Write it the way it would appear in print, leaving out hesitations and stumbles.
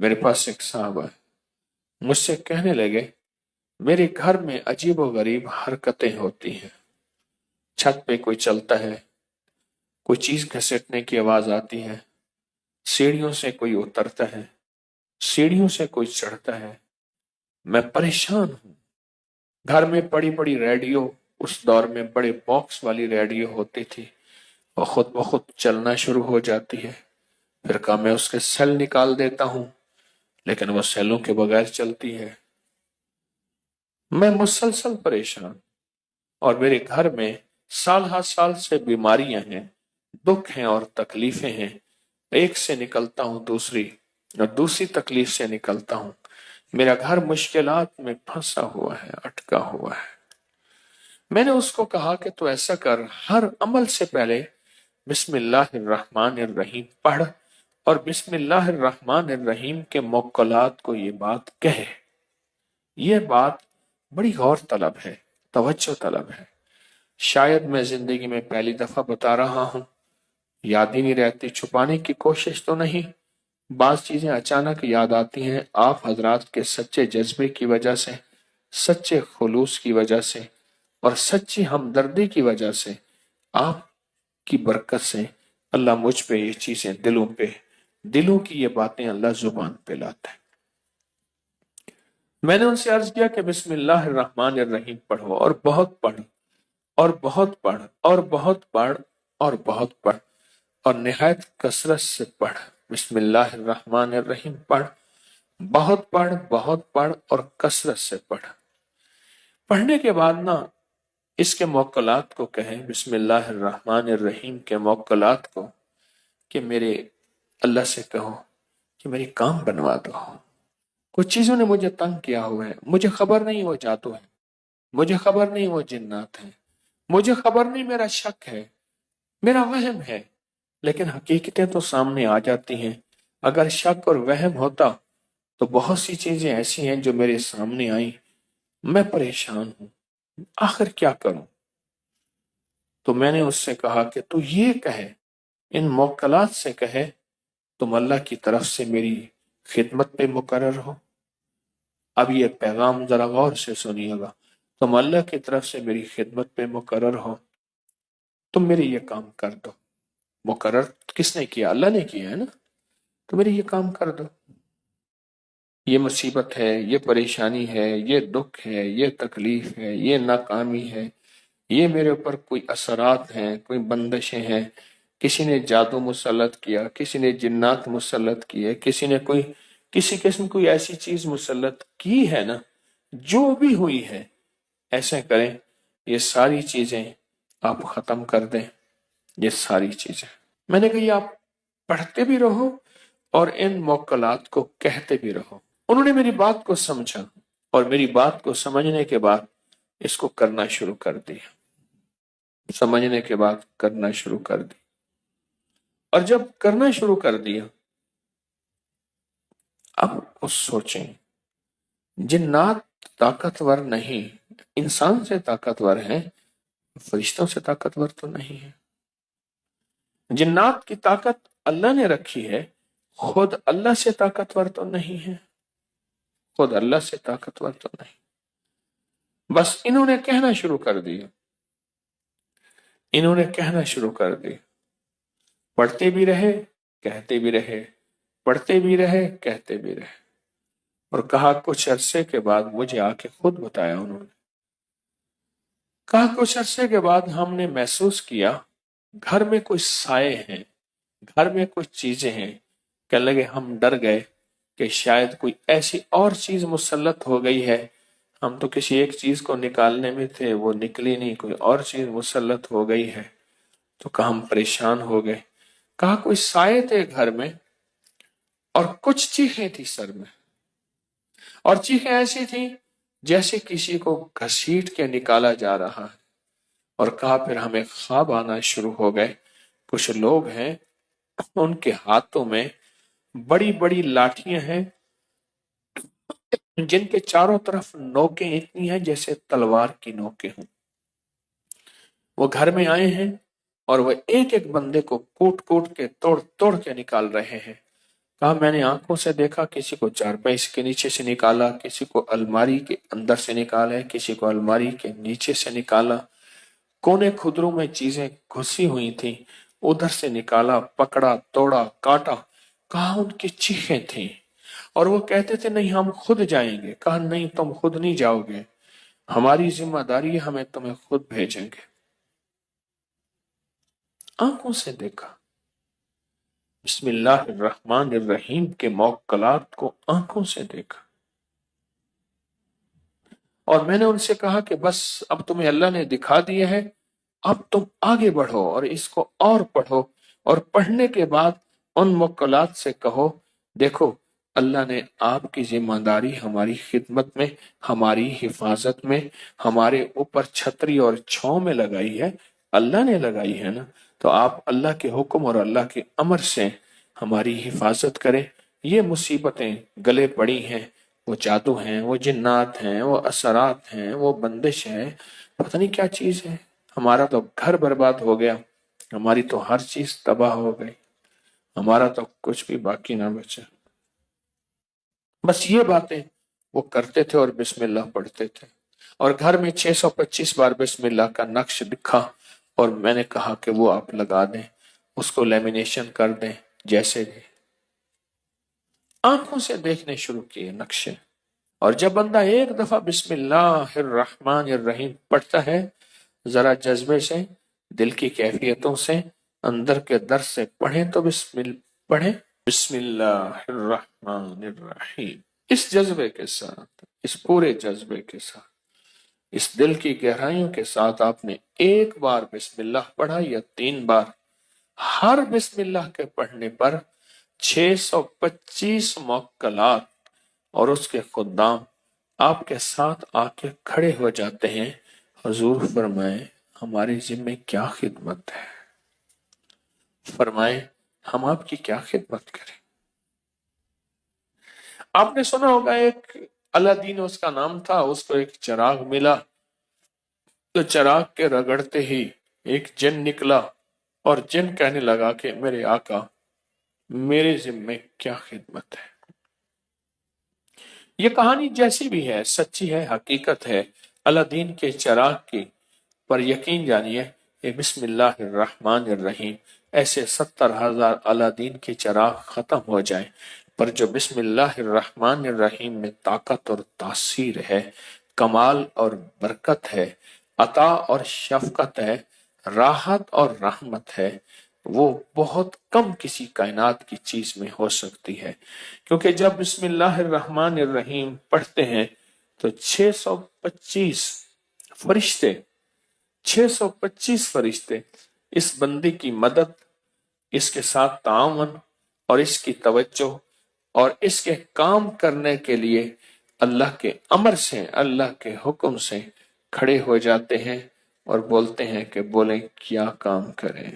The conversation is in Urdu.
میرے پاس ایک صاحب ہے، مجھ سے کہنے لگے میرے گھر میں عجیب و غریب حرکتیں ہوتی ہیں، چھت پہ کوئی چلتا ہے، کوئی چیز گھسیٹنے کی آواز آتی ہے، سیڑھیوں سے کوئی اترتا ہے، سیڑھیوں سے کوئی چڑھتا ہے، میں پریشان ہوں۔ گھر میں بڑی بڑی ریڈیو، اس دور میں بڑے باکس والی ریڈیو ہوتی تھی، وہ خود بخود چلنا شروع ہو جاتی ہے، پھر کہا میں اس کے سیل نکال دیتا ہوں، لیکن وہ سیلوں کے بغیر چلتی ہے۔ میں مسلسل پریشان، اور میرے گھر میں سال ہر سال سے بیماریاں ہیں، دکھ ہیں اور تکلیفیں ہیں، ایک سے نکلتا ہوں دوسری، اور دوسری تکلیف سے نکلتا ہوں۔ میرا گھر مشکلات میں پھنسا ہوا ہے، اٹکا ہوا ہے۔ میں نے اس کو کہا کہ تو ایسا کر، ہر عمل سے پہلے بسم اللہ الرحمن الرحیم پڑھ، اور بسم اللہ الرحمن الرحیم کے موکلات کو یہ بات کہے۔ یہ بات بڑی غور طلب ہے، توجہ طلب ہے۔ شاید میں زندگی میں پہلی دفعہ بتا رہا ہوں، یاد ہی نہیں رہتی، چھپانے کی کوشش تو نہیں، بعض چیزیں اچانک یاد آتی ہیں آپ حضرات کے سچے جذبے کی وجہ سے، سچے خلوص کی وجہ سے، اور سچی ہمدردی کی وجہ سے، آپ کی برکت سے اللہ مجھ پہ یہ چیزیں دلوں کی یہ باتیں اللہ زبان پہ لاتا ہے۔ میں نے ان سے عرض کیا کہ بسم اللہ الرحمن الرحیم پڑھو، اور بہت پڑھ، اور بہت پڑھ، اور بہت پڑھ، اور بہت پڑھ، اور نہایت کثرت سے پڑھ۔ بسم اللہ الرحمن الرحیم پڑھ، بہت پڑھ، بہت پڑھ، اور کثرت سے پڑھ۔ پڑھنے کے بعد نا اس کے موکلات کو کہیں، بسم اللہ الرحمن الرحیم کے موکلات کو، کہ میرے اللہ سے کہو کہ میری کام بنوا دو۔ کچھ چیزوں نے مجھے تنگ کیا ہوا ہے، مجھے خبر نہیں وہ جادو ہے، مجھے خبر نہیں وہ جنات ہیں، مجھے خبر نہیں میرا شک ہے، میرا وہم ہے، لیکن حقیقتیں تو سامنے آ جاتی ہیں۔ اگر شک اور وہم ہوتا تو بہت سی چیزیں ایسی ہیں جو میرے سامنے آئیں، میں پریشان ہوں، آخر کیا کروں؟ تو میں نے اس سے کہا کہ تو یہ کہے، ان موکلات سے کہے تم اللہ کی طرف سے میری خدمت پہ مقرر ہو۔ اب یہ پیغام ذرا غور سے سنیے گا، تم اللہ کی طرف سے میری خدمت پہ مقرر ہو، تم میرے یہ کام کر دو۔ مقرر کس نے کیا؟ اللہ نے کیا ہے نا، تو میرے یہ کام کر دو۔ یہ مصیبت ہے، یہ پریشانی ہے، یہ دکھ ہے، یہ تکلیف ہے، یہ ناکامی ہے، یہ میرے اوپر کوئی اثرات ہیں، کوئی بندشیں ہیں، کسی نے جادو مسلط کیا، کسی نے جنات مسلط کیے، کسی نے کسی قسم کوئی ایسی چیز مسلط کی ہے نا، جو بھی ہوئی ہے، ایسے کریں یہ ساری چیزیں آپ ختم کر دیں، یہ ساری چیزیں۔ میں نے کہا یہ آپ پڑھتے بھی رہو اور ان موکلات کو کہتے بھی رہو۔ انہوں نے میری بات کو سمجھا، اور میری بات کو سمجھنے کے بعد اس کو کرنا شروع کر دیا، سمجھنے کے بعد کرنا شروع کر دیا۔ اور جب کرنا شروع کر دیا، اب اس سوچیں، جنات طاقتور نہیں، انسان سے طاقتور ہیں، فرشتوں سے طاقتور تو نہیں ہے۔ جنات کی طاقت اللہ نے رکھی ہے، خود اللہ سے طاقتور تو نہیں ہے، خود اللہ سے طاقتور تو نہیں۔ بس انہوں نے کہنا شروع کر دیا، انہوں نے کہنا شروع کر دیا، پڑھتے بھی رہے، کہتے بھی رہے، پڑھتے بھی رہے، کہتے بھی رہے، اور کہا کچھ عرصے کے بعد مجھے آ کے خود بتایا انہوں نے، کہا کچھ عرصے کے بعد ہم نے محسوس کیا گھر میں کچھ سائے ہیں، گھر میں کچھ چیزیں ہیں، کہنے لگے ہم ڈر گئے کہ شاید کوئی ایسی اور چیز مسلط ہو گئی ہے، ہم تو کسی ایک چیز کو نکالنے میں تھے، وہ نکلی نہیں، کوئی اور چیز مسلط ہو گئی ہے، تو کہا ہم پریشان ہو گئے۔ کہا کوئی سائے تھے گھر میں، اور کچھ چیخیں تھی سر میں، اور چیخیں ایسی تھیں جیسے کسی کو گھسیٹ کے نکالا جا رہا ہے۔ اور کہا پھر ہمیں خواب آنا شروع ہو گئے، کچھ لوگ ہیں ان کے ہاتھوں میں بڑی بڑی لاٹھیاں ہیں جن کے چاروں طرف نوکیں اتنی ہیں جیسے تلوار کی نوکیں ہوں۔ وہ گھر میں آئے ہیں اور وہ ایک ایک بندے کو کوٹ کوٹ کے توڑ توڑ کے نکال رہے ہیں۔ کہا میں نے آنکھوں سے دیکھا، کسی کو چارپائی کے نیچے سے نکالا، کسی کو الماری کے اندر سے نکالا ہے، کسی کو الماری کے نیچے سے نکالا، کونے خدروں میں چیزیں گھسی ہوئی تھیں، ادھر سے نکالا، پکڑا، توڑا، کاٹا۔ کہا ان کی چیخیں تھیں اور وہ کہتے تھے نہیں ہم خود جائیں گے۔ کہا نہیں تم خود نہیں جاؤ گے، ہماری ذمہ داری ہے، ہمیں تمہیں خود بھیجیں گے۔ آنکھوں سے دیکھا، بسم اللہ الرحمن الرحیم کے موکلات کو آنکھوں سے دیکھا۔ اور میں نے ان سے کہا کہ بس اب تمہیں اللہ نے دکھا دیا ہے، اب تم آگے بڑھو اور اس کو اور پڑھو، اور پڑھنے کے بعد ان موکلات سے کہو دیکھو اللہ نے آپ کی ذمہ داری ہماری خدمت میں، ہماری حفاظت میں، ہمارے اوپر چھتری اور چھاؤں میں لگائی ہے، اللہ نے لگائی ہے نا، تو آپ اللہ کے حکم اور اللہ کے امر سے ہماری حفاظت کریں۔ یہ مصیبتیں گلے پڑی ہیں، وہ جادو ہیں، وہ جنات ہیں، وہ اثرات ہیں، وہ بندش ہے، پتہ نہیں کیا چیز ہے۔ ہمارا تو گھر برباد ہو گیا، ہماری تو ہر چیز تباہ ہو گئی، ہمارا تو کچھ بھی باقی نہ بچا۔ بس یہ باتیں وہ کرتے تھے اور بسم اللہ پڑھتے تھے، اور گھر میں 625 بار بسم اللہ کا نقش لکھا، اور میں نے کہا کہ وہ آپ لگا دیں، اس کو لیمینیشن کر دیں، جیسے بھی آنکھوں سے دیکھنے شروع کیے نقشے۔ اور جب بندہ ایک دفعہ بسم اللہ الرحمن الرحیم پڑھتا ہے، ذرا جذبے سے، دل کی کیفیتوں سے، اندر کے در سے پڑھیں تو پڑھیں بسم اللہ الرحمن الرحیم، اس جذبے کے ساتھ، اس پورے جذبے کے ساتھ، اس دل کی گہرائیوں کے ساتھ آپ نے ایک بار بسم اللہ پڑھا یا 3 بار، ہر بسم اللہ کے پڑھنے پر 625 موکلات اور اس کے خدام آپ کے ساتھ آ کے کھڑے ہو جاتے ہیں۔ حضور فرمائے ہماری ذمہ کیا خدمت ہے، فرمائے ہم آپ کی کیا خدمت کریں۔ آپ نے سنا ہوگا ایک اللہ دین اس کا نام تھا، اس کو ایک چراغ ملا تو چراغ کے رگڑتے ہی ایک جن نکلا، اور جن کہنے لگا کہ میرے آقا میرے ذمہ کیا خدمت ہے۔ یہ کہانی جیسی بھی ہے، سچی ہے، حقیقت ہے اللہ دین کے چراغ کی، پر یقین جانیے کہ بسم اللہ الرحمن الرحیم ایسے 70,000 اللہ دین کے چراغ ختم ہو جائیں، پر جو بسم اللہ الرحمن الرحیم میں طاقت اور تاثیر ہے، کمال اور برکت ہے، عطا اور شفقت ہے، راحت اور رحمت ہے، وہ بہت کم کسی کائنات کی چیز میں ہو سکتی ہے۔ کیونکہ جب بسم اللہ الرحمن الرحیم پڑھتے ہیں تو 625 فرشتے 625 فرشتے اس بندے کی مدد، اس کے ساتھ تعاون اور اس کی توجہ اور اس کے کام کرنے کے لیے اللہ کے امر سے، اللہ کے حکم سے کھڑے ہو جاتے ہیں اور بولتے ہیں کہ بولیں کیا کام کریں۔